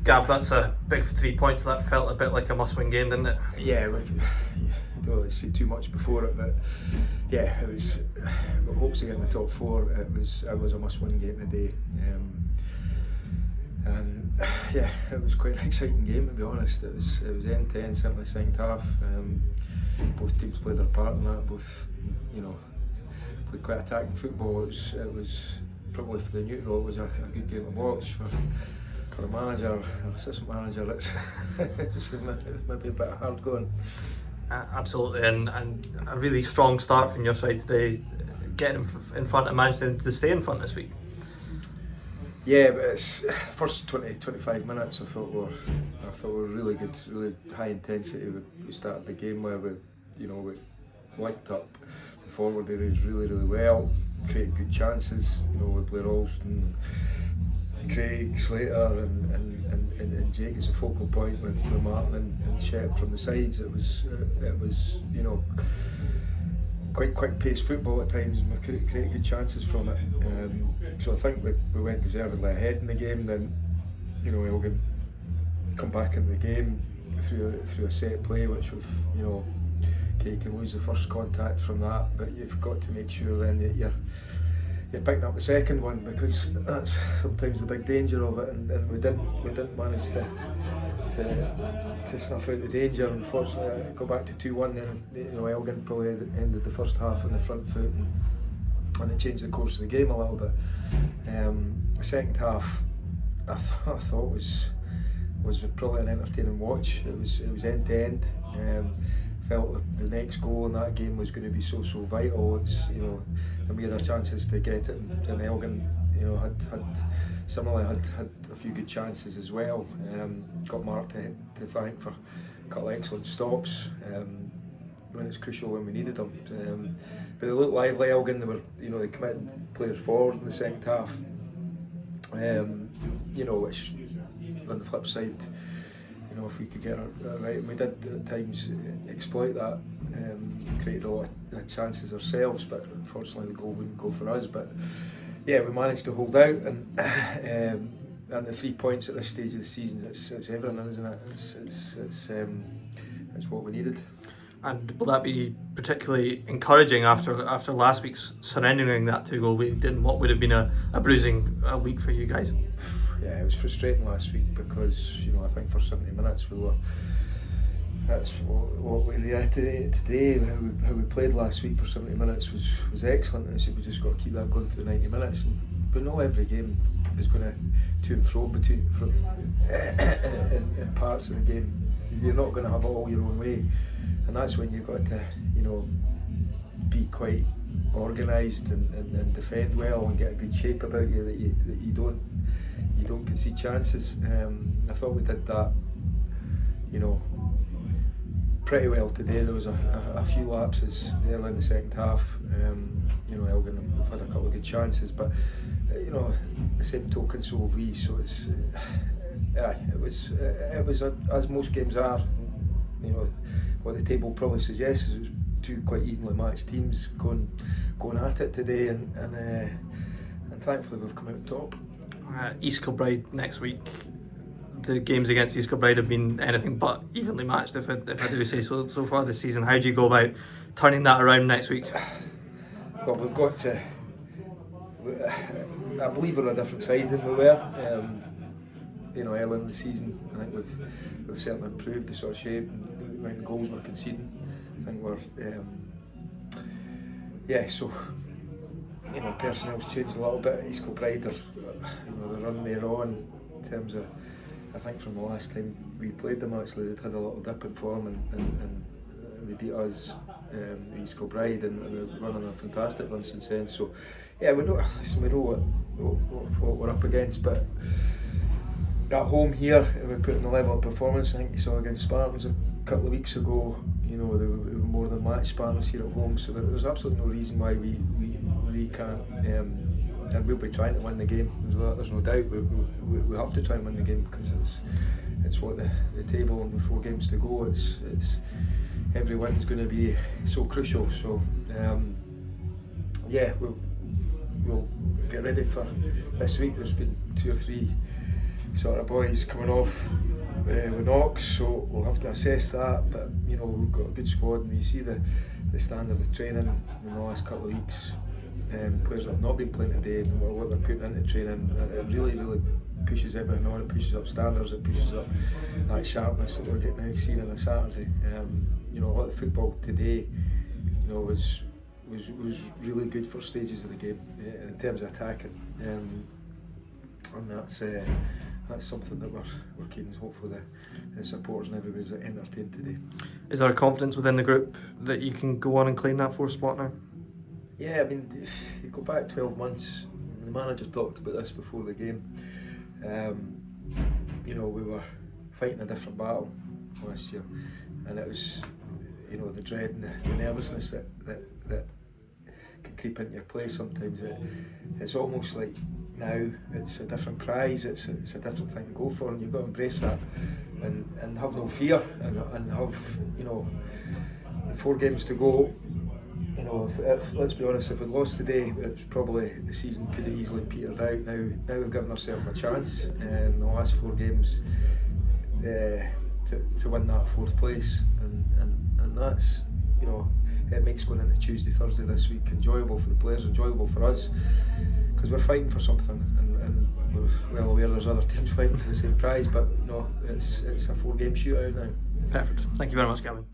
Gav, that's a big 3 points. That felt a bit like a must-win game, didn't it? Yeah, I don't want to say too much before it, but yeah, it was. Got hopes to get in the top four. It was a must-win game today, and yeah, it was quite an exciting game, to be honest. It was intense in the second half. Both teams played their part in that. Both, played quite attacking football. It was probably, for the neutral, it was a good game to watch. For a manager, an assistant manager, it's maybe a bit hard going. Absolutely, and a really strong start from your side today, getting in front and managing to stay in front this week. Yeah, but it's the first 20-25 minutes I thought were really good, really high intensity. We started the game where we linked up the forward areas really well, created good chances. With Blair Alston, Craig, Slater and Jake as a focal point with Martin and Shep from the sides. It was quite quick-paced football at times, and we created good chances from it. So I think we went deservedly ahead in the game. Then Elgin come back into the game through a set play, which we've okay, you can lose the first contact from that, but you've got to make sure then that you're picking up the second one, because that's sometimes the big danger of it, and we didn't manage to snuff out the danger. Unfortunately, go back to 2-1, and Elgin probably ended the first half on the front foot, and it changed the course of the game a little bit. The second half, I thought was probably an entertaining watch. It was end to end. Felt that the next goal in that game was going to be so vital. It's and we had our chances to get it, and Elgin had similarly had a few good chances as well. Got Mark to thank for a couple of excellent stops when it's crucial, when we needed them. But they looked lively, Elgin. They committed players forward in the second half. Which on the flip side, if we could get it right, and we did at times exploit that, created a lot of chances ourselves, but unfortunately the goal wouldn't go for us. But yeah, we managed to hold out, and the 3 points at this stage of the season, it's everything, isn't it? It's what we needed. And will that be particularly encouraging after last week's surrendering that 2-goal lead in what would have been a bruising week for you guys? Yeah, it was frustrating last week because I think for 70 minutes that's what we reiterated today. How we played last week for 70 minutes was excellent, and so we just got to keep that going for the 90 minutes. But not every game is going to and fro between in parts of the game. You're not going to have it all your own way, and that's when you've got to be quite organised and defend well and get a good shape about you, that you don't concede chances. I thought we did that pretty well today. There was a few lapses early in the second half. Elgin have had a couple of good chances, but the same token, so have we. So it was as most games are. What the table probably suggests is it was two quite evenly matched teams going at it today, and thankfully we've come out top. East Kilbride next week. The games against East Kilbride have been anything but evenly matched, if I do say so far this season. How do you go about turning that around next week? Well, we've got to. I believe we're a different side than we were. Early in the season, I think we've certainly improved the sort of shape and the amount of goals we're conceding. I think we're personnel's changed a little bit. East Kilbride, the run they're on in terms of, I think from the last time we played them, actually they'd had a little dip in form, and they beat us, East Kilbride, and they're running a fantastic run since then. So yeah, we know what we're up against, but at home here, we put in the level of performance. I think you saw against Spartans a couple of weeks ago. They were more than matched Spartans here at home, so there's absolutely no reason why we can't, and we'll be trying to win the game. There's no doubt. We have to try and win the game, because it's what the table and the 4 games to go. It's every win's going to be so crucial. So we'll get ready for this week. There's been 2 or 3 sort of boys coming off with knocks, so we'll have to assess that. But you know, we've got a good squad, and you see the standard of training in the last couple of weeks. Players that have not been playing today, and what they're putting into training, it really pushes everything on. It pushes up standards, it pushes up that sharpness that we're getting now seen on a Saturday. You know, a lot of football today, you know, was really good for stages of the game in terms of attacking, and that's something that we're keen. Hopefully the supporters and everybody's entertained today. Is there a confidence within the group that you can go on and claim that fourth spot now? Yeah, I mean, if you go back 12 months, the manager talked about this before the game. You know, we were fighting a different battle last year, and it was, you know, the dread and the nervousness that can creep into your play sometimes. It's almost like now it's a different prize, it's a different thing to go for, and you've got to embrace that and have no fear and have, you know, 4 games to go. You know, if let's be honest, if we'd lost today, it's probably the season could have easily petered out. Now we've given ourselves a chance in the last 4 games to win that 4th place, and that's, you know, it makes going into Tuesday, Thursday this week enjoyable for the players, enjoyable for us, because we're fighting for something, and we're well aware there's other teams fighting for the same prize, but you know, it's a 4-game shootout now. Perfect. Thank you very much, Gavin.